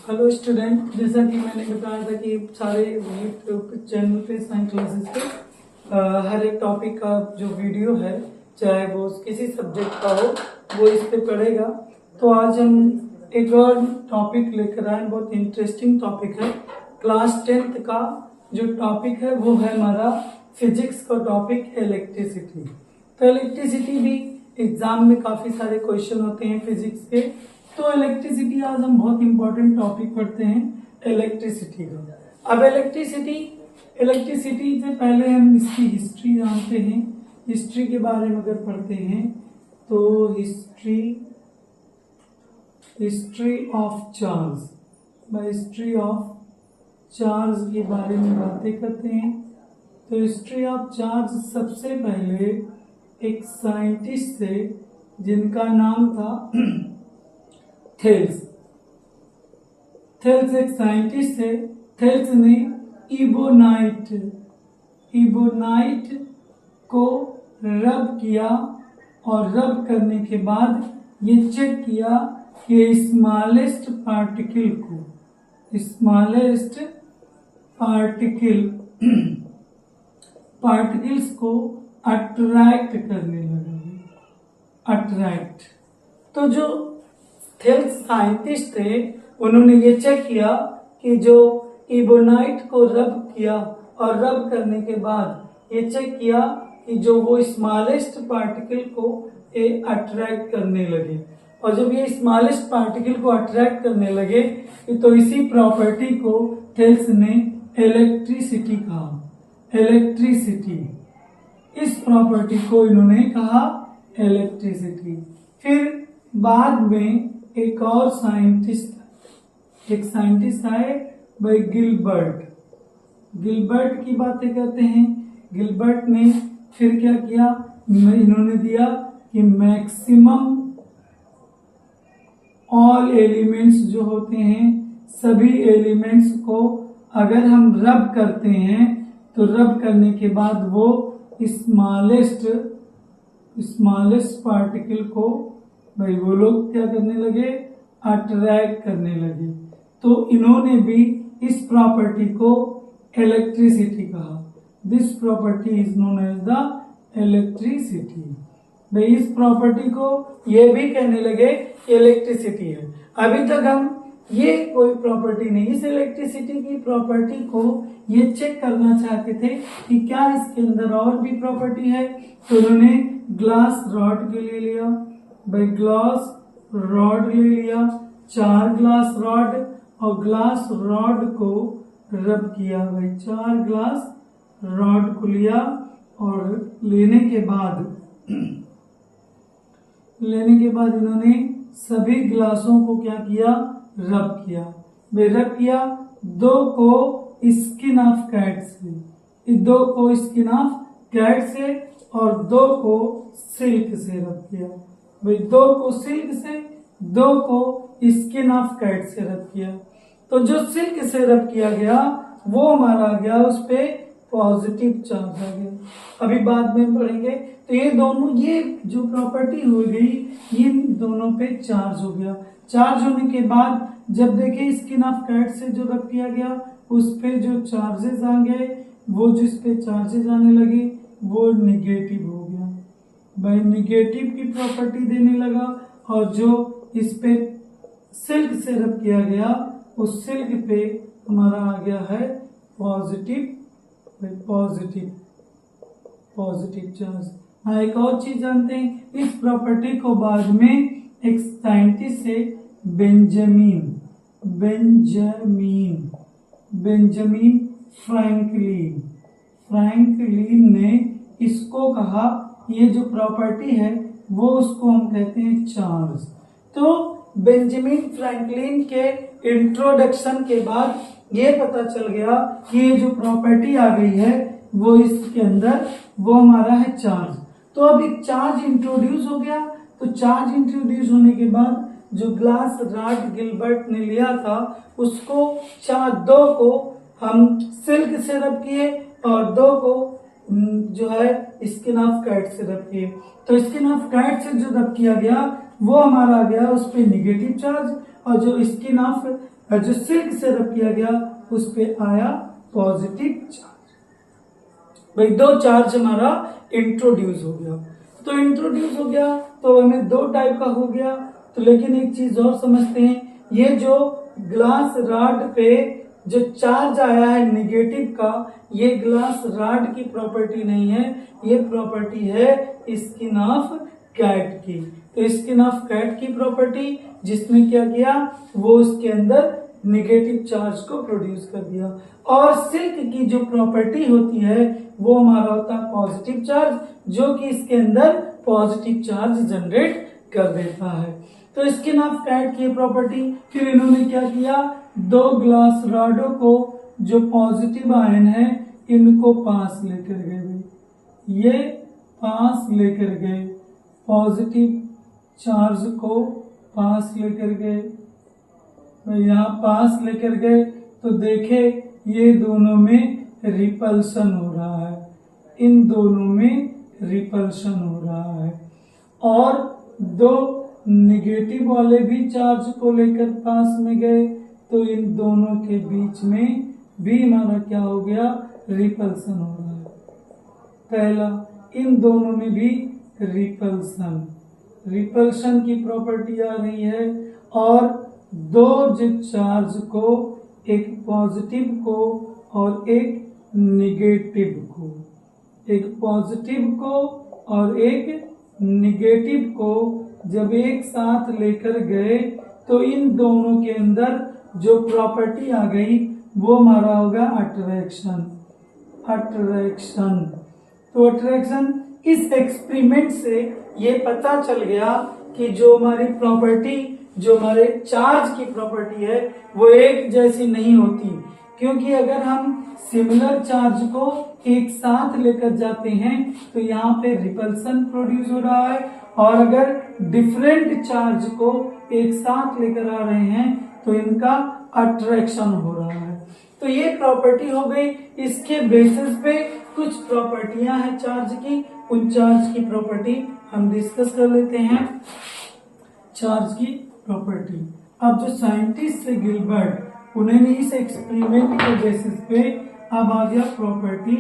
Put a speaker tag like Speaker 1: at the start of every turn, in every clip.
Speaker 1: Hello student, जैसा कि मैंने बताया था कि सारे यूट्यूब चैनल पे साइंस क्लासेस पे हर एक टॉपिक का जो वीडियो है, चाहे वो किसी सब्जेक्ट का हो, वो इस पे पढ़ेगा। तो आज हम एक और टॉपिक लेकर आए, बहुत इंटरेस्टिंग टॉपिक है। क्लास 10th का जो टॉपिक है वो है हमारा फिजिक्स का टॉपिक इलेक्ट्रिसिटी। तो इलेक्ट्रिसिटी भी एग्जाम में काफी सारे क्वेश्चन होते हैं फिजिक्स के। तो इलेक्ट्रिसिटी आज हम बहुत इंपॉर्टेंट टॉपिक पढ़ते हैं इलेक्ट्रिसिटी का। अब इलेक्ट्रिसिटी से पहले हम इसकी हिस्ट्री जानते हैं। हिस्ट्री के बारे में अगर पढ़ते हैं तो हिस्ट्री ऑफ चार्ज के बारे में बातें करते हैं। तो हिस्ट्री ऑफ चार्ज सबसे पहले एक साइंटिस्ट थे जिनका नाम था थेल्स एक साइंटिस्ट थे। थेल्स ने इबोनाइट को रब किया और रब करने के बाद ये चेक किया कि स्मॉलेस्ट पार्टिकल्स को अट्रैक्ट करने लगा। तो जो थेल्स साइंटिस्ट थे उन्होंने ये चेक किया कि जो इबोनाइट को रब किया और रब करने के बाद ये चेक किया कि जो वो स्मॉलेस्ट पार्टिकल को अट्रैक्ट करने लगे। और जब ये स्मॉलेस्ट पार्टिकल को अट्रैक्ट करने लगे तो इसी प्रॉपर्टी को थेल्स ने इलेक्ट्रिसिटी कहा। इस प्रॉपर्टी को इन्होंने कहा इलेक्ट्रिसिटी। फिर बाद में एक साइंटिस्ट आए भाई गिलबर्ट की बातें करते हैं। गिलबर्ट ने फिर क्या किया, इन्होंने दिया कि मैक्सिमम ऑल एलिमेंट्स जो होते हैं, सभी एलिमेंट्स को अगर हम रब करते हैं तो रब करने के बाद वो स्मॉलेस्ट पार्टिकल को भाई वो लोग क्या करने लगे, अट्रैक्ट करने लगे। तो इन्होंने भी इस प्रॉपर्टी को इलेक्ट्रिसिटी कहा। This property is known as the electricity. भाई इस प्रॉपर्टी को ये भी कहने लगे इलेक्ट्रिसिटी है। अभी तक हम ये कोई प्रॉपर्टी नहीं, इस इलेक्ट्रिसिटी की प्रॉपर्टी को ये चेक करना चाहते थे कि क्या इसके अंदर और भी प्रॉपर्टी है। तो उन्होंने ग्लास रॉड के लिए लिया, भाई ग्लास रॉड ले लिया, 4 ग्लास रॉड, और ग्लास रॉड को रब किया। भाई 4 ग्लास रॉड को लिया और लेने के बाद इन्होंने सभी ग्लासों को क्या किया, रब किया। भाई रब किया 2 को स्किन ऑफ कैट से और 2 को सिल्क से रब किया। भाई 2 को सिल्क से, 2 को स्किन ऑफ कैट से रब किया। तो जो सिल्क से रब किया गया वो हमारा आ गया, उस पे पॉजिटिव चार्ज आ गया। अभी बाद में पढ़ेंगे। तो ये दोनों, ये जो प्रॉपर्टी हो गई, ये दोनों पे चार्ज हो गया। चार्ज होने के बाद जब देखे स्किन ऑफ कैट से जो रब किया गया उस पे जो चार्जेस आ गए, वो जिस पे चार्जेस आने लगे वो निगेटिव हो गया। भाई निगेटिव की प्रॉपर्टी देने लगा। और जो इस पे सिल्क से रब किया गया उस सिल्क पे हमारा आ गया है पॉजिटिव चार्ज। हाँ, एक और चीज जानते हैं, इस प्रॉपर्टी को बाद में एक साइंटिस्ट है बेंजामिन फ्रैंकलिन ने इसको कहा, ये जो प्रॉपर्टी है वो उसको हम कहते हैं चार्ज। तो बेंजामिन फ्रैंकलिन के इंट्रोडक्शन के बाद ये पता चल गया कि ये जो प्रॉपर्टी आ गई है वो इसके अंदर वो हमारा है चार्ज। तो अब एक चार्ज इंट्रोड्यूस हो गया। तो चार्ज इंट्रोड्यूस होने के बाद जो ग्लास रॉड गिलबर्ट ने लिया था उसको 2 को हम सिल्क से रब किए और 2 को जो है स्किन ऑफ कैट से रब किए। तो स्किन ऑफ कैट से जो रब किया गया वो हमारा आ गया उस पे निगेटिव चार्ज, और जो स्किन ऑफ और जो सिल्क से रब किया गया उस पे आया पॉजिटिव चार्ज। भाई दो चार्ज हमारा इंट्रोड्यूस हो गया। तो इंट्रोड्यूस हो गया तो हमें दो टाइप का हो गया। तो लेकिन एक चीज और समझते हैं, ये जो ग्लास रॉड पे जो चार्ज आया है नेगेटिव का, ये ग्लास रॉड की प्रॉपर्टी नहीं है, ये प्रॉपर्टी है स्किन ऑफ कैट की। तो स्किन ऑफ कैट की प्रॉपर्टी जिसने क्या किया, वो उसके अंदर नेगेटिव चार्ज को प्रोड्यूस कर दिया। और सिल्क की जो प्रॉपर्टी होती है वो हमारा होता है पॉजिटिव चार्ज, जो कि इसके अंदर पॉजिटिव चार्ज जनरेट कर देता है। तो स्किन ऑफ कैट की प्रॉपर्टी, फिर इन्होंने क्या किया, दो ग्लास रॉडों को जो पॉजिटिव आयन है इनको पास लेकर गए, ये पास लेकर गए, पॉजिटिव चार्ज को पास लेकर गए, यहाँ पास लेकर गए तो देखे ये दोनों में रिपल्सन हो रहा है, इन दोनों में रिपल्सन हो रहा है। और दो नेगेटिव वाले भी चार्ज को लेकर पास में गए तो इन दोनों के बीच में भी हमारा क्या हो गया, रिपल्सन हो रहा है। पहला, इन दोनों में भी रिपल्सन, रिपल्सन की प्रॉपर्टी आ रही है। और दो जो चार्ज को, एक पॉजिटिव को और एक नेगेटिव को, एक पॉजिटिव को और एक नेगेटिव को जब एक साथ लेकर गए तो इन दोनों के अंदर जो प्रॉपर्टी आ गई वो हमारा होगा अट्रैक्शन। अट्रैक्शन, तो अट्रैक्शन, इस एक्सपेरिमेंट से ये पता चल गया कि जो हमारी प्रॉपर्टी, जो हमारे चार्ज की प्रॉपर्टी है वो एक जैसी नहीं होती, क्योंकि अगर हम सिमिलर चार्ज को एक साथ लेकर जाते हैं तो यहाँ पे रिपल्सन प्रोड्यूस हो रहा है, और अगर डिफरेंट चार्ज को एक साथ लेकर आ रहे हैं तो इनका अट्रैक्शन हो रहा है। तो ये प्रॉपर्टी हो गई। इसके बेसिस पे कुछ प्रॉपर्टियां हैं चार्ज की, उन चार्ज की प्रॉपर्टी हम डिस्कस कर लेते हैं। चार्ज की प्रॉपर्टी, अब जो साइंटिस्ट है गिलबर्ट, उन्होंने इस एक्सपेरिमेंट के बेसिस पे अब आ गया property,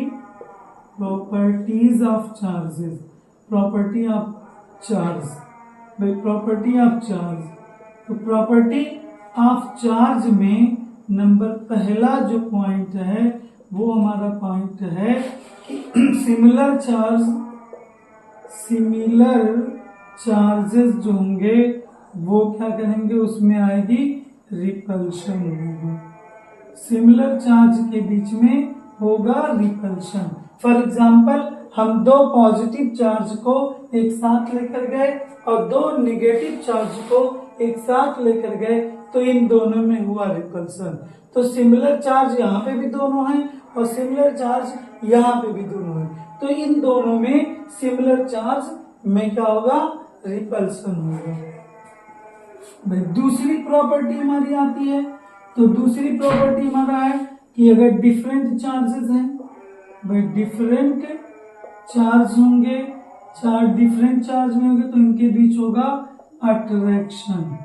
Speaker 1: properties of charges, property of charge. भाई प्रॉपर्टी ऑफ चार्ज, तो प्रॉपर्टी ऑफ चार्ज में नंबर पहला जो पॉइंट है वो हमारा पॉइंट है कि सिमिलर चार्ज, सिमिलर चार्जेस जो होंगे वो क्या करेंगे, उसमें आएगी रिपल्शन होगी। सिमिलर चार्ज के बीच में होगा रिपल्शन। फॉर एग्जाम्पल, हम दो पॉजिटिव चार्ज को एक साथ लेकर गए और दो नेगेटिव चार्ज को एक साथ लेकर गए तो इन दोनों में हुआ रिपल्सन। तो सिमिलर चार्ज यहाँ पे भी दोनों हैं और सिमिलर चार्ज यहाँ पे भी दोनों हैं, तो इन दोनों में सिमिलर चार्ज में क्या होगा, रिपल्सन होगा। भाई दूसरी प्रॉपर्टी हमारी आती है, तो दूसरी प्रॉपर्टी हमारा है कि अगर डिफरेंट चार्जेस हैं, भाई डिफरेंट चार्ज होंगे, चार डिफरेंट चार्ज में होंगे तो इनके बीच होगा अट्रैक्शन,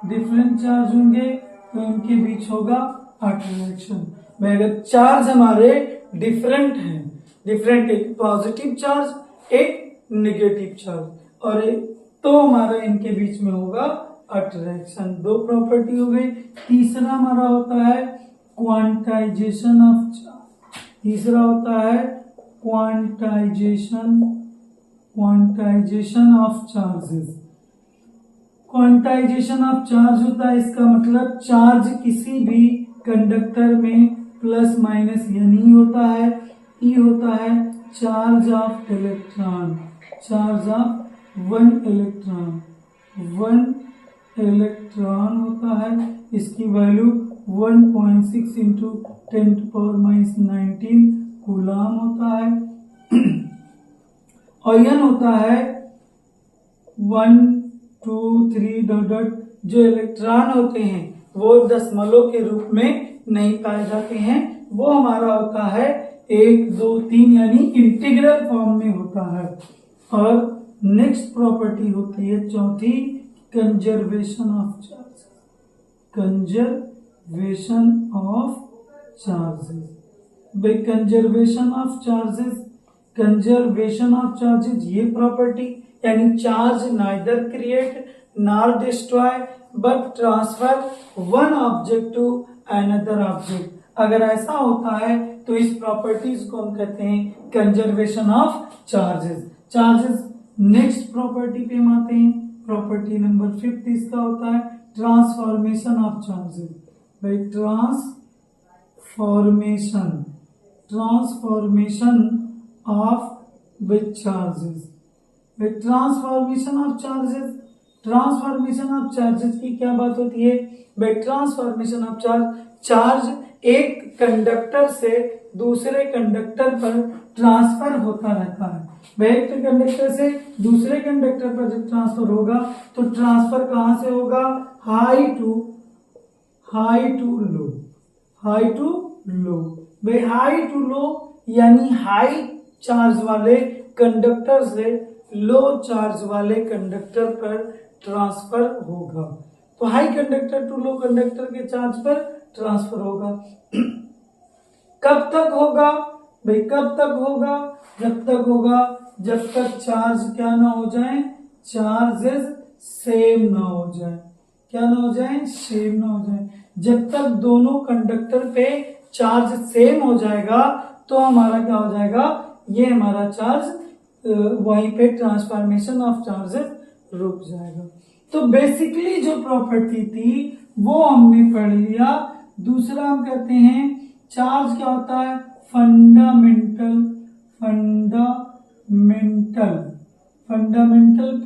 Speaker 1: डिफरेंट चार्ज होंगे तो इनके बीच होगा अट्रैक्शन। भाई अगर चार्ज हमारे डिफरेंट हैं, डिफरेंट, एक पॉजिटिव चार्ज एक नेगेटिव चार्ज और एक, तो हमारा इनके बीच में होगा अट्रैक्शन। दो प्रॉपर्टी हो गई। तीसरा हमारा होता है क्वांटाइजेशन ऑफ चार्ज, तीसरा होता है quantization, quantization of charges. Quantization of charge होता है, इसका मतलब चार्ज किसी भी कंडक्टर में प्लस माइनस यानी होता है, ई होता है charge of electron, charge of one electron, one electron होता है, इसकी वैल्यू 1.6 इंटू 10⁻19 कूलम होता है। और यन होता है 1 2 3 डॉट डॉट, जो इलेक्ट्रॉन होते हैं वो दशमलव के रूप में नहीं पाए जाते हैं, वो हमारा होता है 1 2 3 यानी इंटीग्रल फॉर्म में होता है। और नेक्स्ट प्रॉपर्टी होती है चौथी, conservation of charge, conservation of charges. भाई conservation of charges, conservation of charges ये प्रॉपर्टी यानी charge neither create nor destroy but transfer one object to another object. अगर ऐसा होता है तो इस प्रॉपर्टीज को हम कहते हैं conservation of charges. Charges next property पे हम आते हैं। प्रॉपर्टी नंबर 5 इसका होता है ट्रांसफॉर्मेशन ऑफ चार्जेस। भाई ट्रांसफॉर्मेशन ऑफ चार्जेस। भाई transformation of charges, transformation of charges की क्या बात होती है? भाई ट्रांसफॉर्मेशन ऑफ चार्ज एक कंडक्टर से दूसरे कंडक्टर पर ट्रांसफर होता रहता है। भाई एक कंडक्टर से दूसरे कंडक्टर पर जब ट्रांसफर होगा तो ट्रांसफर कहां से होगा? High to low, high to low. भाई हाई टू लो यानी हाई चार्ज वाले कंडक्टर से लो चार्ज वाले कंडक्टर पर ट्रांसफर होगा। तो high conductor to low conductor के चार्ज पर ट्रांसफर होगा। कब तक होगा? भाई कब तक होगा? जब तक होगा जब तक चार्ज क्या ना हो जाए, चार्जेस सेम ना हो जाए। क्या ना हो जाए? सेम ना हो जाए। जब तक दोनों कंडक्टर पे चार्ज सेम हो जाएगा तो हमारा क्या हो जाएगा? ये हमारा चार्ज वहीं पे ट्रांसफॉर्मेशन ऑफ चार्जेस रुक जाएगा। तो बेसिकली जो प्रॉपर्टी थी वो हमने पढ़ लिया। दूसरा हम कहते हैं चार्ज क्या होता है? Fundamental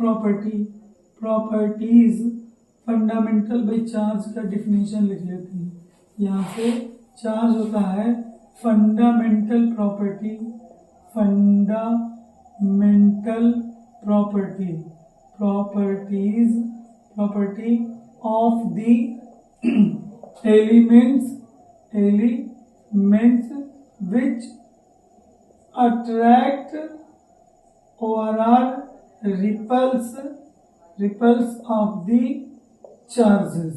Speaker 1: properties. फंडामेंटल भाई चार्ज का डिफिनेशन लिख लेते हैं यहाँ से। चार्ज होता है fundamental property of the elements which attract or are repulse of the charges।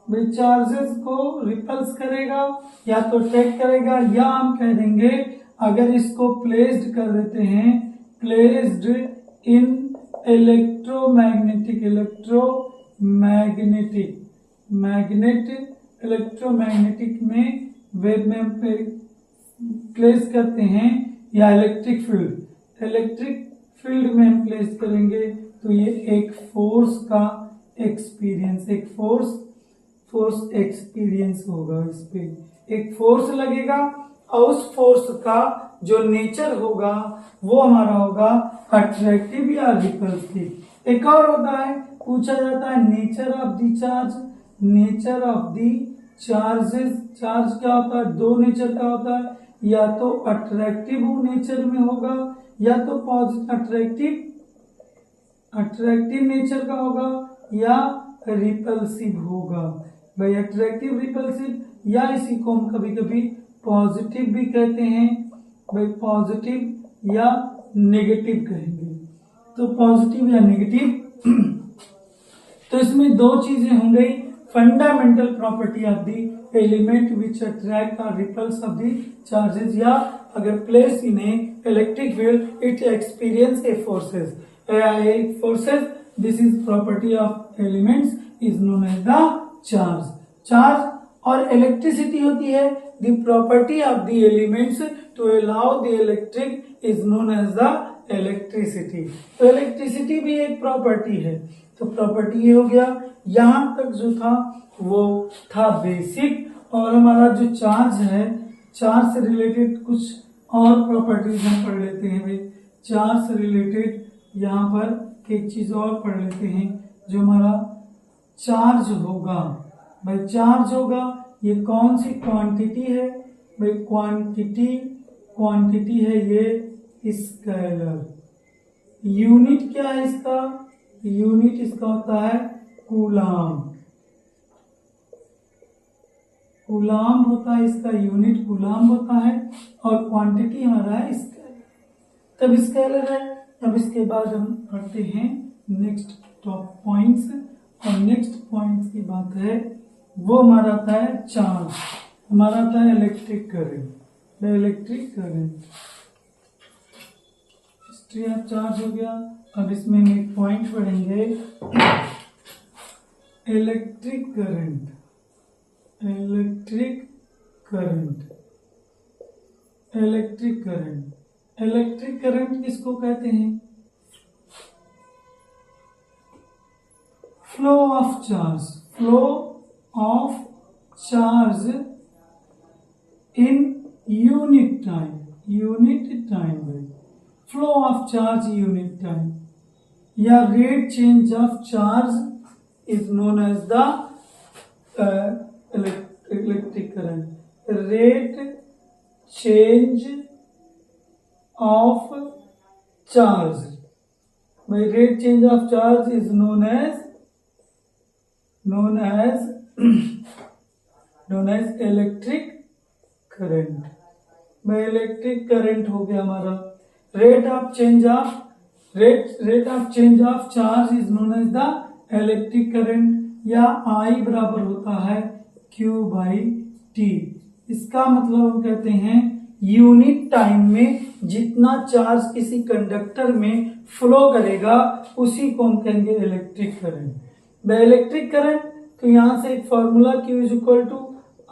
Speaker 1: भाई चार्जेस को रिपल्स करेगा या तो अट्रैक्ट करेगा, या हम कह देंगे अगर इसको प्लेस्ड कर देते हैं, प्लेस्ड इन इलेक्ट्रोमैग्नेटिक में वेव में प्लेस करते हैं, या इलेक्ट्रिक फील्ड में हम प्लेस करेंगे तो ये एक फोर्स का एक्सपीरियंस, एक फोर्स एक्सपीरियंस होगा। इस पे एक फोर्स लगेगा और उस फोर्स का जो नेचर होगा वो हमारा होगा अट्रैक्टिव या रिपल्सिव। एक और होता है, पूछा जाता है nature of the charges. Charge क्या होता है? दो नेचर का होता है, या तो अट्रैक्टिव नेचर में होगा या तो अट्रैक्टिव नेचर का होगा या रिपल्सिव होगा। भाई अट्रैक्टिव, रिपल्सिव, या इसी को हम कभी कभी पॉजिटिव भी कहते हैं। भाई पॉजिटिव या नेगेटिव कहेंगे, तो पॉजिटिव या नेगेटिव। तो इसमें दो चीजें हो गई, fundamental property of the element which attract और रिपल्स ऑफ द चार्जेस, या अगर place in a electric field it experience a forces. This is property of elements is known as the charge और इलेक्ट्रिसिटी होती है the property of the elements to allow the electric is known as the electricity. तो electricity भी एक property है। तो property ये हो गया। यहां तक जो था वो था बेसिक, और हमारा जो चार्ज है, चार्ज से रिलेटेड कुछ और प्रॉपर्टीज हम पढ़ लेते हैं। भाई चार्ज से रिलेटेड यहाँ पर एक चीज और पढ़ लेते हैं, जो हमारा चार्ज होगा। भाई चार्ज होगा, ये कौन सी क्वांटिटी है? भाई क्वांटिटी है ये स्केलर। यूनिट क्या है इसका? यूनिट इसका होता है कूलाम होता है इसका यूनिट, कूलाम होता है। और क्वांटिटी हमारा है स्केलर। तब स्केलर है। अब इसके बाद हम पढ़ते हैं नेक्स्ट टॉप पॉइंट्स, और नेक्स्ट पॉइंट्स की बात है वो हमारा आता है चार्ज, हमारा आता है electric current. The electric current history of charge हो गया। अब इसमें हम एक पॉइंट पढ़ेंगे, electric current. Electric current, electric current, electric current किसको कहते हैं? Flow of charge, flow of charge in unit time, unit time by flow of charge unit time, या rate change of charge is known as the electric current. Rate change of charge by rate change of charge is known as electric current. भाई electric current हो गया हमारा। Rate of change of charge is known as the electric current, या I बराबर होता है Q by T. इसका मतलब हम कहते हैं यूनिट टाइम में जितना चार्ज किसी कंडक्टर में फ्लो करेगा उसी को हम कहेंगे electric current. The electric current, तो यहां से एक formula Q is equal to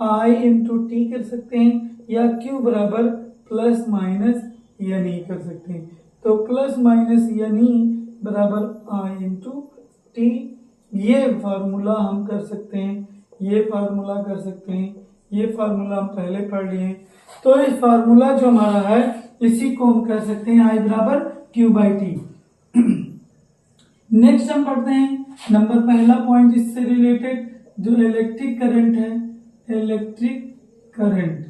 Speaker 1: I into t कर सकते हैं, या Q बराबर प्लस माइनस यानी कर सकते हैं। तो प्लस माइनस यानी बराबर I इंटू टी, ये फार्मूला हम कर सकते हैं, ये फार्मूला कर सकते हैं, ये फार्मूला हम पहले पढ़ लिए। तो इस फार्मूला जो हमारा है इसी को हम कर सकते हैं I बराबर Q बाई टी। नेक्स्ट हम पढ़ते हैं नंबर पहला पॉइंट इससे रिलेटेड, जो इलेक्ट्रिक करंट है। इलेक्ट्रिक करंट,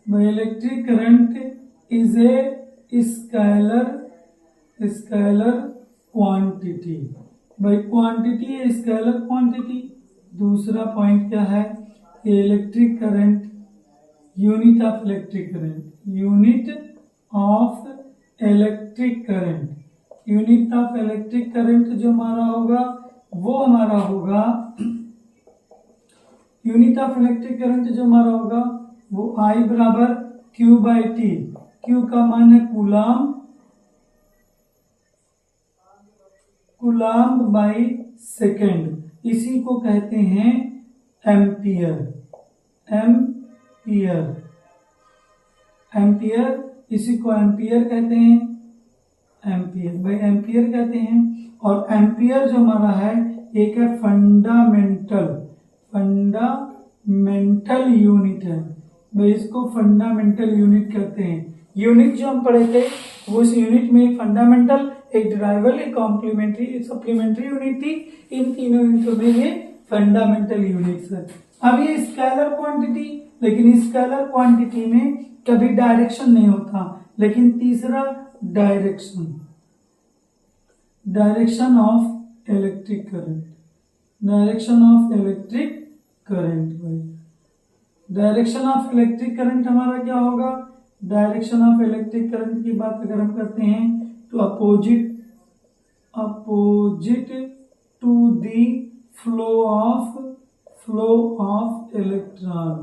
Speaker 1: भाई electric current is a scalar quantity. भाई क्वांटिटी है, स्केलर क्वांटिटी। दूसरा पॉइंट क्या है? Electric current, unit of electric current, unit of electric current. Unit of electric current जो हमारा होगा वो हमारा होगा, यूनिट ऑफ इलेक्ट्रिक करंट जो हमारा होगा वो I बराबर Q बाई टी। Q का मान है कूलाम, कूलाम बाई सेकेंड, इसी को कहते हैं एम्पियर। एम्पियर, एम्पियर, इसी को एम्पियर कहते हैं। एम्पियर, भाई एम्पियर कहते हैं। और एम्पियर जो हमारा है एक है फंडामेंटल, फंडामेंटल यूनिट है। भाई इसको फंडामेंटल यूनिट कहते हैं। यूनिट जो हम पढ़े थे वो इस यूनिट में एक फंडामेंटल, एक डिराइवल, एक कॉम्प्लीमेंट्री, एक सप्लीमेंट्री यूनिट थी। इन तीनों यूनिटों में ये फंडामेंटल यूनिट्स है। अब ये स्केलर क्वांटिटी, लेकिन स्केलर क्वांटिटी में कभी डायरेक्शन नहीं होता। लेकिन तीसरा direction, direction of electric current, direction of electric current. भाई डायरेक्शन ऑफ इलेक्ट्रिक करंट हमारा क्या होगा? डायरेक्शन ऑफ इलेक्ट्रिक करंट की बात अगर हम करते हैं तो opposite to the flow of electron.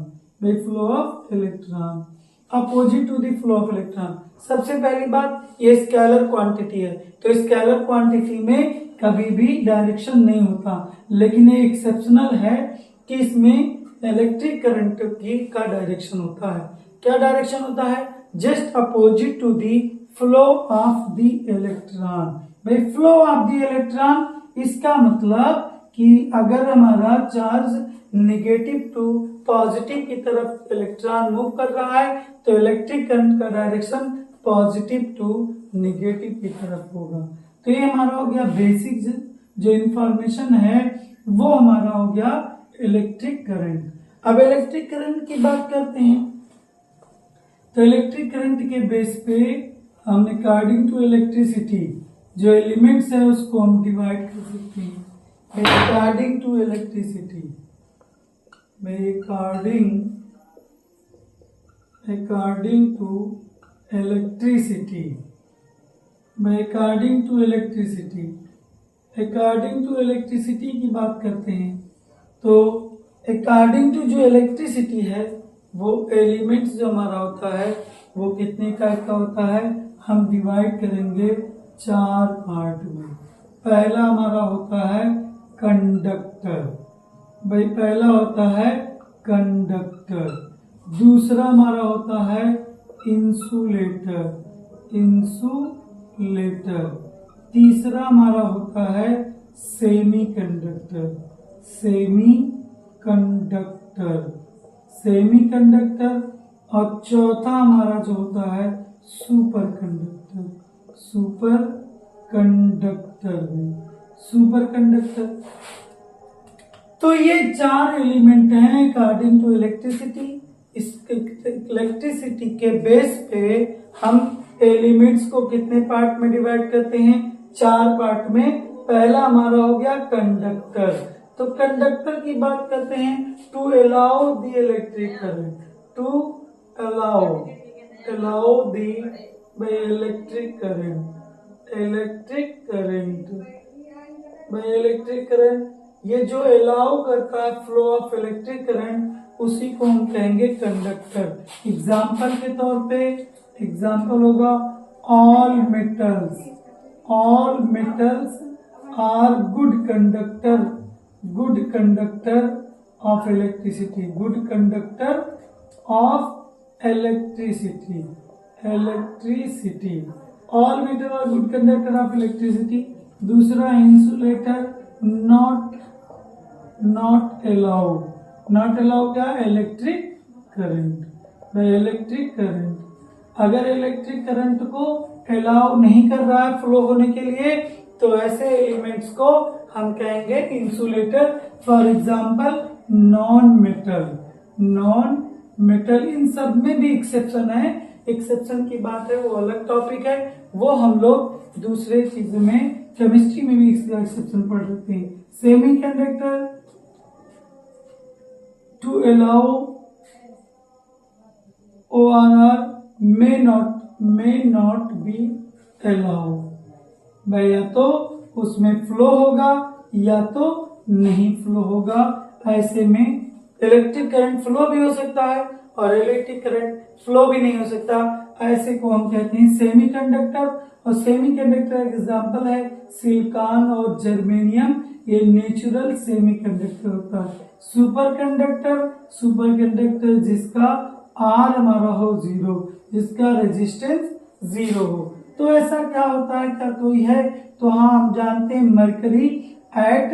Speaker 1: भाई flow of electron, opposite to the flow of electron. सबसे पहली बात, ये स्केलर क्वांटिटी है, तो स्केलर क्वांटिटी में कभी भी डायरेक्शन नहीं होता। लेकिन ये एक्सेप्शनल है कि इसमें इलेक्ट्रिक करंट की का डायरेक्शन होता है। क्या डायरेक्शन होता है? Just opposite to the flow of the electron. भाई फ्लो ऑफ द इलेक्ट्रॉन, इसका मतलब कि अगर हमारा चार्ज नेगेटिव टू पॉजिटिव की तरफ इलेक्ट्रॉन मूव कर रहा है तो इलेक्ट्रिक करंट का डायरेक्शन पॉजिटिव टू नेगेटिव की तरफ होगा। तो ये हमारा हो गया बेसिक जो इंफॉर्मेशन है, वो हमारा हो गया इलेक्ट्रिक करंट। अब इलेक्ट्रिक करंट की बात करते हैं तो इलेक्ट्रिक करंट के बेस पे हम अकॉर्डिंग टू इलेक्ट्रिसिटी जो एलिमेंट्स है उसको हम डिवाइड कर सकते हैं। According to electricity, according to electricity, according to electricity, according to electricity की बात करते हैं तो अकॉर्डिंग टू जो इलेक्ट्रिसिटी है वो एलिमेंट्स जो हमारा होता है वो कितने टाइप का होता है, हम डिवाइड करेंगे 4 पार्ट में। पहला हमारा होता है कंडक्टर, भाई पहला होता है कंडक्टर। दूसरा हमारा होता है इंसुलेटर, इंसुलेटर। तीसरा हमारा होता है semi conductor, semi conductor, semi conductor. और चौथा हमारा जो होता है super conductor, super conductor, super conductor. तो ये 4 एलिमेंट हैं अकॉर्डिंग टू इलेक्ट्रिसिटी। इस इलेक्ट्रिसिटी के बेस पे हम एलिमेंट्स को कितने पार्ट में डिवाइड करते हैं, 4 पार्ट में। पहला हमारा हो गया कंडक्टर। तो कंडक्टर की बात करते हैं, to allow the electric current, to allow the electric current, electric current, electric current. ये जो अलाउ करता है फ्लो ऑफ इलेक्ट्रिक करंट उसी को हम कहेंगे कंडक्टर। एग्जाम्पल के तौर पे एग्जाम्पल होगा all metals, all metals are good conductor, good conductor of electricity, good conductor of electricity, electricity. All metal are good conductor of electricity. दूसरा insulator, not allow, not allow क्या, electric current, electric current. अगर electric current को allow नहीं कर रहा है flow होने के लिए तो ऐसे एलिमेंट्स को हम कहेंगे insulator. For example non metal, non metal. इन सब में भी एक्सेप्शन है, एक्सेप्शन की बात है वो अलग टॉपिक है, वो हम लोग दूसरे चीजों में केमिस्ट्री में भी इसका एक्सेप्शन पढ़ सकते हैं। Semiconductor, to allow ORR may not be allowed, भाई या तो उसमें फ्लो होगा या तो नहीं फ्लो होगा। ऐसे में इलेक्ट्रिक करंट फ्लो भी हो सकता है और इलेक्ट्रिक करंट फ्लो भी नहीं हो सकता। ऐसे को हम कहते हैं सेमी कंडक्टर। और सेमी कंडक्टर एग्जाम्पल है सिलिकॉन और जर्मेनियम, ये नेचुरल सेमी कंडक्टर होता है। सुपर कंडक्टर, सुपर कंडक्टर जिसका आर हमारा हो 0, जिसका रेजिस्टेंस 0 हो। तो ऐसा क्या होता है, क्या कोई है, तो हाँ हम जानते हैं मरकरी एट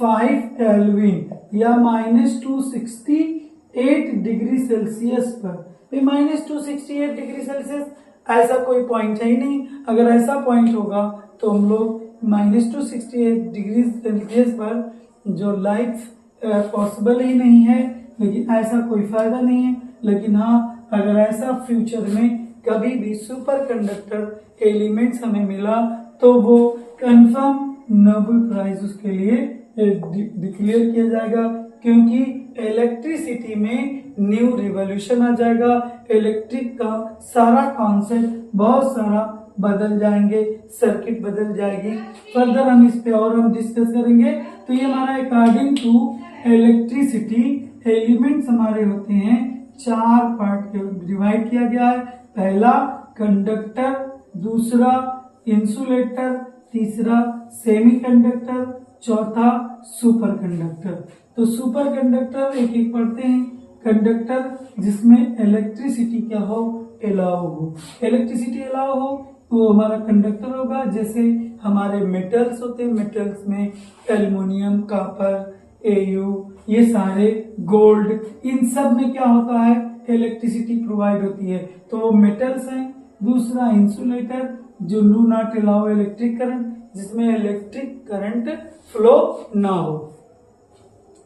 Speaker 1: 5 केल्विन या -268 डिग्री सेल्सियस पर। -268 डिग्री सेल्सियस ऐसा कोई पॉइंट है ही नहीं। अगर ऐसा पॉइंट होगा तो हम लोग -268 डिग्री सेल्सियस पर जो लाइफ पॉसिबल ही नहीं है, लेकिन ऐसा कोई फायदा नहीं है। लेकिन हाँ अगर ऐसा फ्यूचर में कभी भी सुपर कंडक्टर एलिमेंट्स हमें मिला तो वो कंफर्म नोबेल प्राइज उसके लिए डिक्लेयर किया जाएगा, क्योंकि इलेक्ट्रिसिटी में न्यू रिवॉल्यूशन आ जाएगा। इलेक्ट्रिक का सारा कॉन्सेप्ट बहुत सारा बदल जाएंगे, सर्किट बदल जाएगी। फर्दर हम इस पे और हम डिस्कस करेंगे। तो ये हमारा अकॉर्डिंग टू इलेक्ट्रिसिटी एलिमेंट्स हमारे होते हैं 4 पार्ट के डिवाइड किया गया है। पहला कंडक्टर, दूसरा इंसुलेटर, तीसरा सेमीकंडक्टर, चौथा सुपर कंडक्टर। तो सुपर कंडक्टर एक एक पढ़ते हैं। कंडक्टर जिसमें इलेक्ट्रिसिटी क्या हो, अलाउ हो, इलेक्ट्रिसिटी अलाउ हो तो हमारा कंडक्टर होगा। जैसे हमारे मेटल्स होते हैं, मेटल्स में एल्युमिनियम, कॉपर, AU, ये सारे गोल्ड, इन सब में क्या होता है, इलेक्ट्रिसिटी प्रोवाइड होती है, तो वो मेटल्स हैं। दूसरा इंसुलेटर जो do not allow electric current, जिसमें इलेक्ट्रिक करंट फ्लो ना हो,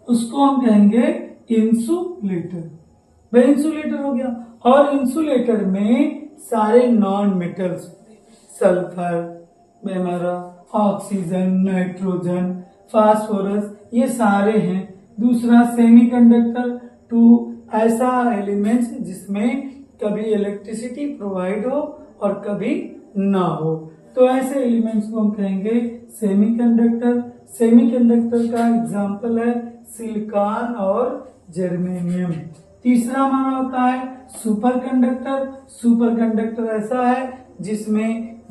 Speaker 1: उसको हम कहेंगे इंसुलेटर। वह इंसुलेटर हो गया। और इंसुलेटर में सारे नॉन मेटल्स, सल्फर, हमारा ऑक्सीजन, नाइट्रोजन, फास्फोरस, ये सारे हैं। दूसरा सेमीकंडक्टर, टू ऐसा एलिमेंट्स जिसमें कभी इलेक्ट्रिसिटी प्रोवाइड हो और कभी ना हो, तो ऐसे एलिमेंट्स को हम कहेंगे सेमीकंडक्टर। सेमीकंडक्टर का एग्जांपल है सिलिकॉन और जर्मेनियम। तीसरा हमारा होता है सुपर कंडक्टर। सुपर कंडक्टर ऐसा है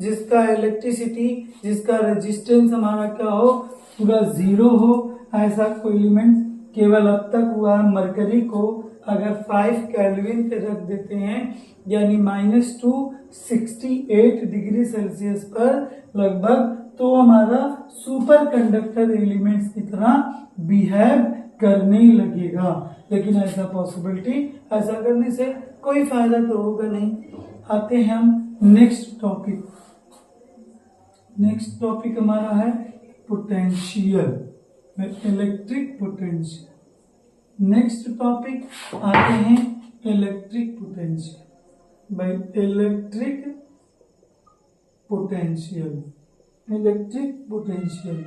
Speaker 1: जिसका इलेक्ट्रिसिटी, जिसका रेजिस्टेंस हमारा क्या हो, पूरा जीरो हो। ऐसा कोई एलिमेंट केवल अब तक हुआ मरकरी को अगर 5 केल्विन पे रख देते हैं, यानी -268 डिग्री सेल्सियस पर लगभग, तो हमारा सुपर कंडक्टर एलिमेंट्स की तरह बिहेव करने लगेगा। लेकिन ऐसा पॉसिबिलिटी, ऐसा करने से कोई फायदा तो होगा नहीं। आते हैं हम नेक्स्ट टॉपिक। नेक्स्ट टॉपिक हमारा है potential, electric potential. Next topic आते हैं electric potential. By electric potential, electric potential,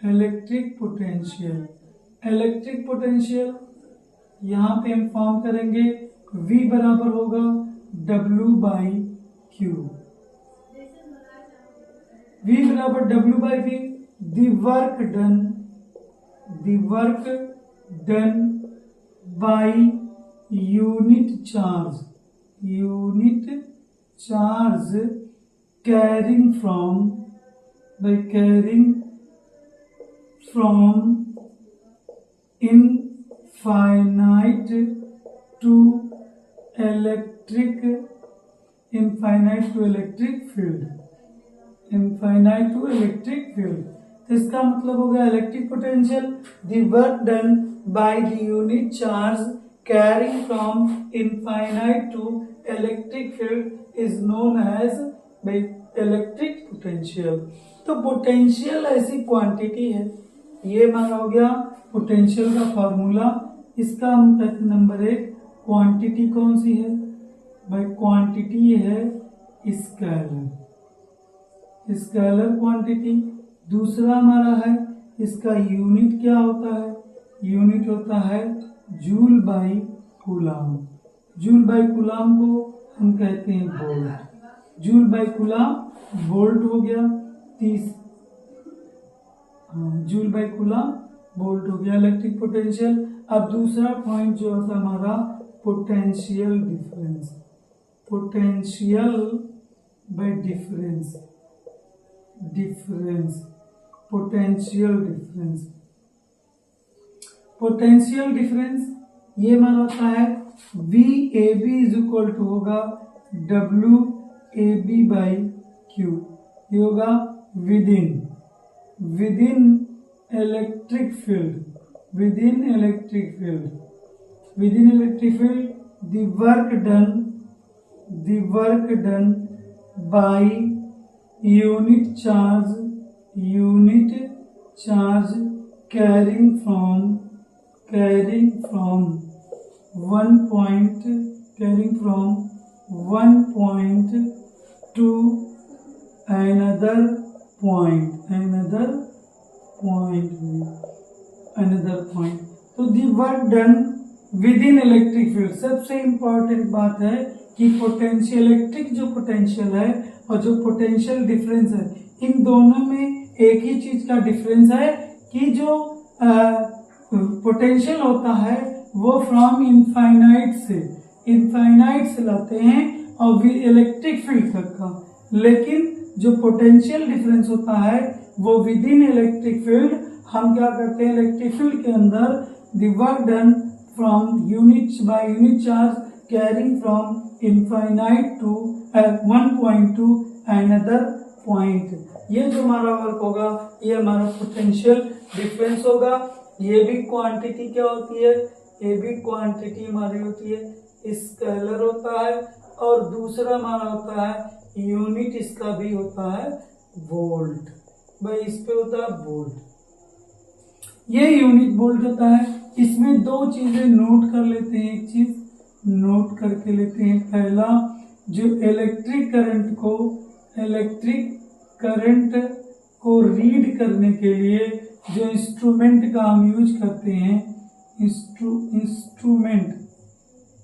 Speaker 1: electric potential, electric potential यहाँ पे हम फॉर्म करेंगे V बराबर होगा W/Q। V बराबर W/V, the work done by unit charge carrying from infinite to electric field, infinite to electric field। तो इसका मतलब हो गया electric potential, the work done by the unit charge carrying from infinite to electric field is known as electric potential. तो potential ऐसी quantity है, ये हमारा हो गया पोटेंशियल का फॉर्मूला। इसका हम कहते हैं नंबर 1 क्वांटिटी कौन सी है भाई, क्वांटिटी है स्केलर, स्केलर क्वांटिटी। दूसरा हमारा है इसका यूनिट क्या होता है, यूनिट होता है joule by coulomb. Joule by coulomb को हम कहते हैं volt. Joule by coulomb volt हो गया। जूल बाई कूलाम वोल्ट हो गया इलेक्ट्रिक पोटेंशियल। अब दूसरा पॉइंट जो होता है हमारा potential difference, potential bye difference, potential difference. Potential difference ये हमारा होता है VAB इज इक्वल टू होगा WAB/Q। ये होगा within electric field, within electric field, within electric field the work done bye unit charge carrying from one point to another point। तो the work done with in electric field. सबसे important बात है कि potential, electric जो potential है और जो potential difference है, इन दोनों में एक ही चीज का डिफरेंस है कि जो पोटेंशियल होता है वो फ्रॉम इनफाइनाइट से लाते हैं और इलेक्ट्रिक फील्ड तक का, लेकिन जो पोटेंशियल डिफरेंस होता है वो विद इन इलेक्ट्रिक फील्ड। हम क्या करते हैं, इलेक्ट्रिक फील्ड के अंदर the work done from unit by unit charge carrying from infinite to one point to another point. ये जो हमारा वर्क होगा ये हमारा पोटेंशियल डिफरेंस होगा। ये भी क्वांटिटी क्या होती है, ये भी क्वांटिटी हमारी होती है, स्केलर होता है। और दूसरा हमारा होता है यूनिट, इसका भी होता है वोल्ट। भाई इस पे होता है वोल्ट, ये यूनिट वोल्ट होता है। इसमें दो चीजें नोट कर लेते हैं, एक चीज नोट करके लेते हैं। पहला, जो इलेक्ट्रिक करंट को रीड करने के लिए जो इंस्ट्रूमेंट का हम यूज करते हैं,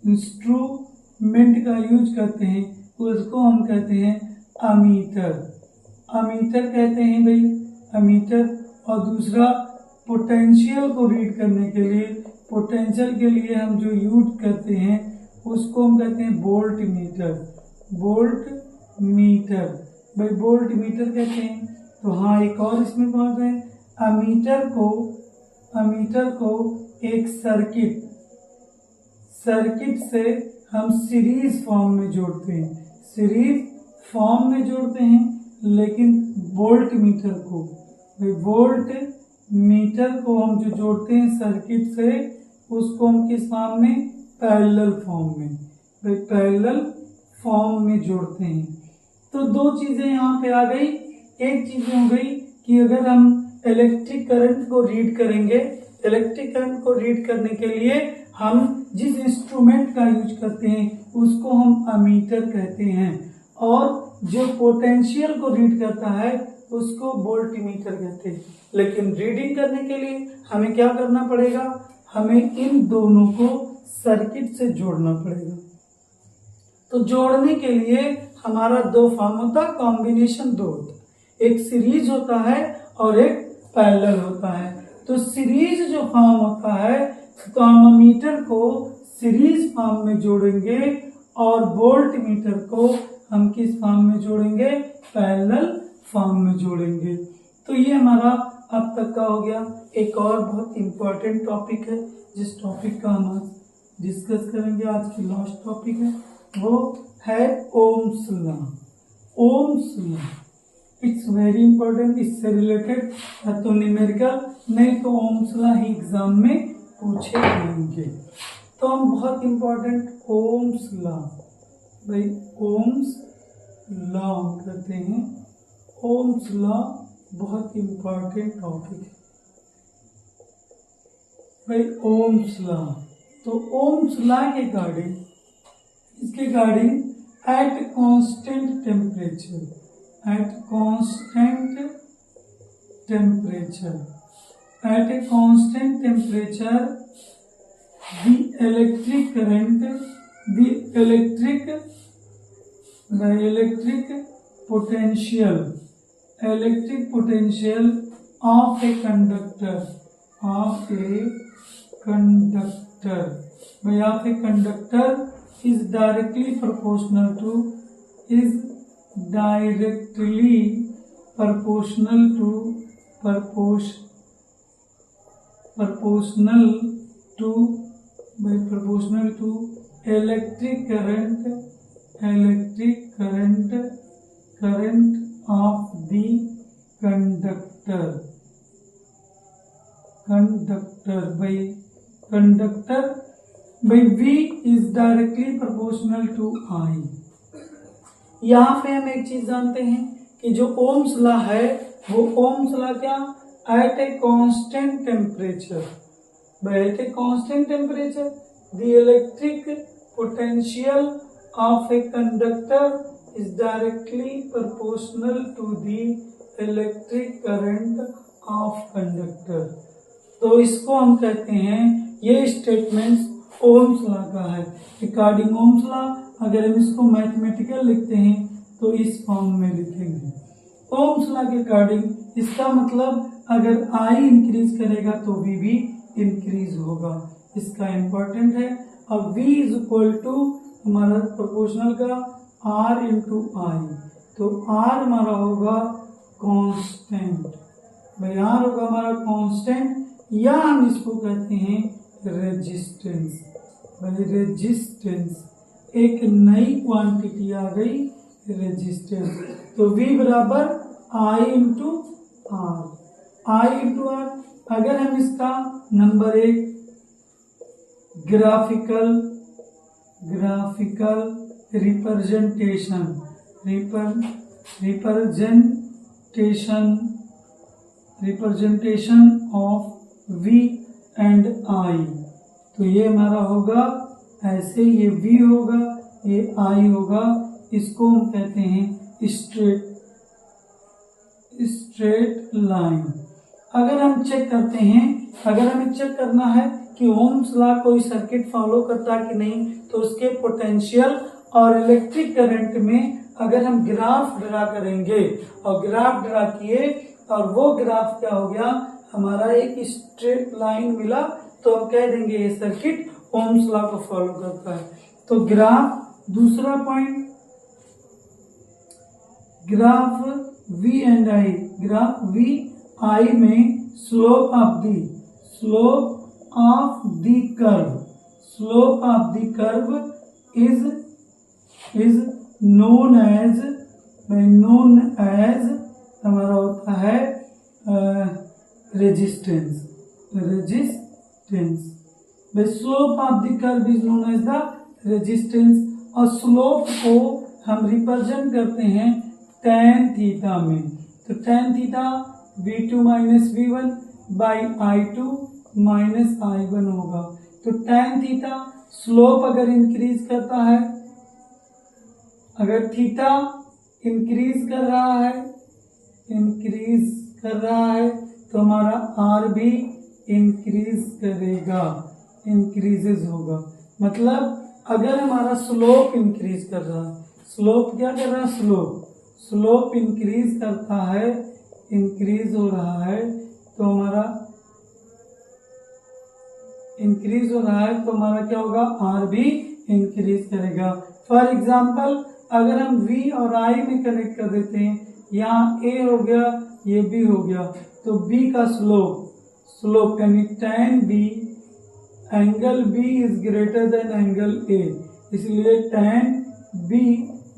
Speaker 1: इंस्ट्रूमेंट का यूज करते हैं, उसको हम कहते हैं अमीटर। अमीटर कहते हैं भाई, अमीटर। और दूसरा पोटेंशियल को रीड करने के लिए, पोटेंशियल के लिए हम जो यूज करते हैं उसको हम कहते हैं वोल्ट मीटर। वोल्ट मीटर, भाई वोल्ट मीटर कहते हैं। तो हाँ, एक और इसमें बात है, अमीटर को एक सर्किट से हम सीरीज फॉर्म में जोड़ते हैं, सीरीज फॉर्म में जोड़ते हैं। लेकिन वोल्ट मीटर को हम जो जोड़ते हैं सर्किट से, उसको हम किस फॉर्म में, पैरेलल फॉर्म में, भाई पैरेलल फॉर्म में जोड़ते हैं। तो दो चीजें यहाँ पे आ गई। एक चीज हो गई कि अगर हम इलेक्ट्रिक करंट को रीड करेंगे, इलेक्ट्रिक करंट को रीड करने के लिए हम जिस इंस्ट्रूमेंट का यूज करते हैं उसको हम अमीटर कहते हैं, और जो पोटेंशियल को रीड करता है उसको वोल्टमीटर कहते हैं। लेकिन रीडिंग करने के लिए हमें क्या करना पड़ेगा, हमें इन दोनों को सर्किट से जोड़ना पड़ेगा। तो जोड़ने के लिए हमारा दो फॉर्म होता है, कॉम्बिनेशन दो होता है, एक सीरीज होता है और एक पैरेलल होता है। तो सीरीज जो फॉर्म होता है तो हम अमीटर को सीरीज फॉर्म में जोड़ेंगे और वोल्ट मीटर को हम किस फॉर्म में जोड़ेंगे, पैरेलल फॉर्म में जोड़ेंगे। तो ये हमारा अब तक का हो गया। एक और बहुत इंपॉर्टेंट टॉपिक है जिस टॉपिक का हम आज डिस्कस करेंगे, आज की लास्ट टॉपिक है, वो है Ohm's law. Ohm's law it's very important, इससे रिलेटेड है तो न्यूमेरिकल, नहीं तो ओम्स लॉ ही एग्जाम में पूछे जाएंगे। तो हम बहुत इंपॉर्टेंट ओम्स लॉ, भाई ओम्स लॉ कहते हैं। ओम्स लॉ बहुत इंपॉर्टेंट टॉपिक है भाई, ओम्स लॉ। तो ओम्स लॉ के रिगार्डिंग, इसके regarding at constant temperature, at a constant temperature the electric current, the electric potential of a conductor is directly proportional to electric current of the conductor by V is directly proportional to I। यहाँ पे हम एक चीज जानते हैं कि जो ohms law है वो ओम्स लॉ क्या, at a constant temperature, at a constant temperature the electric potential of a conductor is directly proportional to the electric current of conductor. तो इसको हम कहते हैं, ये स्टेटमेंट ओम्स लॉ का है। रिगार्डिंग ओम्स लॉ अगर हम इसको मैथमेटिकल लिखते हैं तो इस फॉर्म में लिखेंगे। ओम्स लॉ के रिगार्डिंग इसका मतलब अगर I इंक्रीज करेगा तो V भी इंक्रीज होगा, इसका इंपॉर्टेंट है। अब V इज इक्वल टू हमारा प्रोपोर्शनल का R इंटू I, तो R हमारा होगा कांस्टेंट, भाई R होगा हमारा कांस्टेंट, या हम इसको कहते हैं रेजिस्टेंस। भाई रेजिस्टेंस एक नई क्वांटिटी आ गई, रेजिस्टेंस। तो V बराबर I इंटू आर। अगर हम इसका नंबर एक graphical representation of V and I, तो ये हमारा होगा ऐसे, ये V होगा, ये I होगा, इसको हम कहते हैं स्ट्रेट लाइन। अगर हम चेक करते हैं, अगर हमें चेक करना है कि ओम्स लॉ कोई सर्किट फॉलो करता है कि नहीं, तो उसके पोटेंशियल और इलेक्ट्रिक करंट में अगर हम ग्राफ ड्रा करेंगे और ग्राफ ड्रा किए और वो ग्राफ क्या हो गया, हमारा एक स्ट्रेट लाइन मिला तो हम कह देंगे ये सर्किट ओम्स लॉ को फॉलो करता है। तो ग्राफ, दूसरा point, graph V and I, graph V I में slope of the curve is known as हमारा होता है resistance. The slope of the curve is known as the resistance, और स्लोप को हम रिप्रेजेंट करते हैं tan थीटा में। तो tan theta V2 minus V1 by I2 minus I1 होगा। तो tan थीटा स्लोप अगर इंक्रीज करता है, अगर थीटा इंक्रीज कर रहा है तो हमारा R भी इंक्रीजेज होगा। मतलब अगर हमारा स्लोप इंक्रीज कर रहा है, स्लोप क्या कर रहा है, स्लोप इंक्रीज करता है, इंक्रीज हो रहा है तो हमारा क्या होगा, R भी इंक्रीज करेगा। फॉर एग्जाम्पल अगर हम V और I में कनेक्ट कर देते हैं, यहाँ A हो गया, ये B हो गया, तो B का स्लोप यानी tan B, angle B is greater than angle A, इसलिए tan B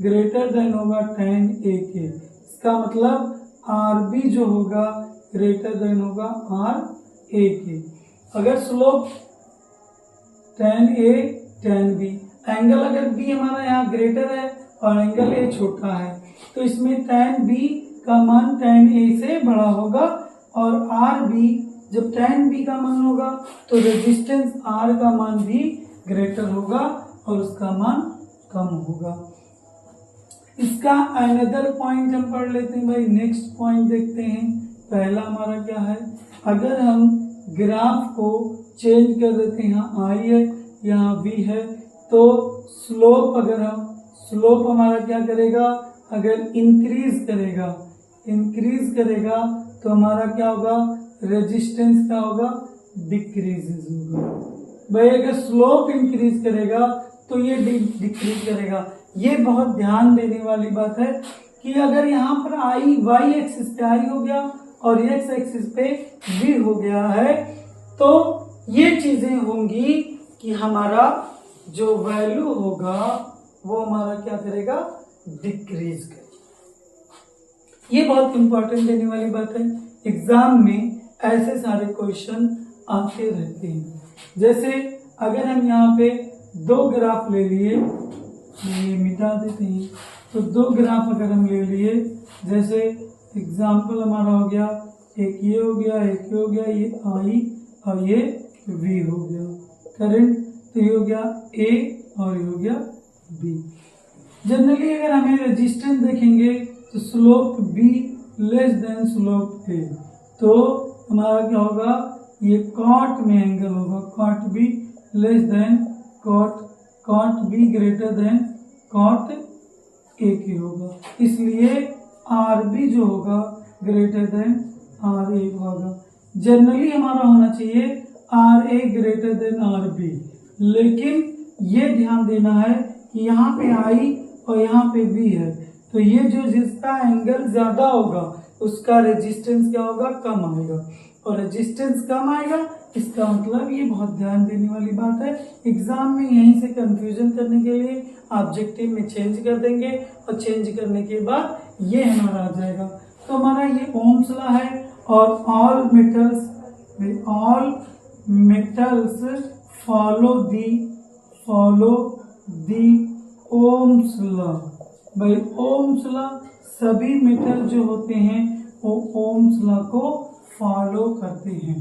Speaker 1: ग्रेटर देन होगा tan A के। इसका मतलब RB जो होगा ग्रेटर देन होगा RA के। अगर slope tan A tan B, angle अगर B हमारा यहाँ ग्रेटर है और एंगल A छोटा है तो इसमें tan B का मान tan A से बड़ा होगा, और RB जब tan B का मान होगा तो रेजिस्टेंस R का मान भी ग्रेटर होगा और उसका मान कम होगा। इसका अनदर पॉइंट हम पढ़ लेते हैं भाई। नेक्स्ट पॉइंट देखते हैं। पहला हमारा क्या है, अगर हम ग्राफ को चेंज कर देते हैं, यहाँ I है यहाँ V है, तो स्लोप हमारा क्या करेगा, अगर इंक्रीज करेगा तो हमारा क्या होगा, रेजिस्टेंस क्या होगा, डिक्रीजेस होगा। भाई अगर स्लोप इंक्रीज करेगा तो ये डिक्रीज करेगा। ये बहुत ध्यान देने वाली बात है कि अगर यहाँ पर y एक्सिस पे I हो गया और x एक्सिस पे V हो गया है तो ये चीजें होंगी कि हमारा जो वैल्यू होगा वो हमारा क्या करेगा, डिक्रीज करेगा। ये बहुत इंपॉर्टेंट देने वाली बात है। एग्जाम में ऐसे सारे क्वेश्चन आते रहते हैं। जैसे अगर हम यहाँ पे दो ग्राफ ले लिए, ये मिटा देते हैं, तो दो ग्राफ अगर हम ले लिए, जैसे एग्जाम्पल हमारा हो गया, एक ये हो गया, एक ये हो गया, ये I और ये V हो गया करंट, तो ये हो गया A और ये हो गया B। जनरली अगर हमें रेजिस्टेंस देखेंगे तो slope B less then slope A, तो हमारा क्या होगा, ये कॉट में एंगल होगा, cot B less than cot B greater than cot A की होगा, इसलिए RB जो होगा ग्रेटर देन RA होगा। जनरली हमारा होना चाहिए RA ग्रेटर देन RB, लेकिन ये ध्यान देना है कि यहाँ पे I और यहाँ पे V है, तो ये जो जिसका एंगल ज्यादा होगा उसका रेजिस्टेंस क्या होगा, कम आएगा, और रेजिस्टेंस कम आएगा इसका मतलब ये बहुत ध्यान देने वाली बात है। एग्जाम में यहीं से कंफ्यूजन करने के लिए ऑब्जेक्टिव में चेंज कर देंगे और चेंज करने के बाद ये हमारा आ जाएगा। तो हमारा ये ओम्स लॉ है, और all metals follow the Ohm's law. भाई ओम्स लॉ, सभी मेटल जो होते हैं वो ओम्स लॉ को फॉलो करते हैं।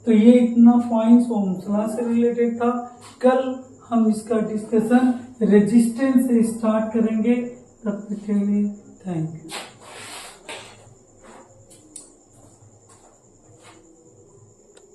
Speaker 1: तो ये इतना पॉइंट्स ओम्स लॉ से रिलेटेड था। कल हम इसका डिस्कशन रेजिस्टेंस से स्टार्ट करेंगे। तब तक के लिए थैंक यू।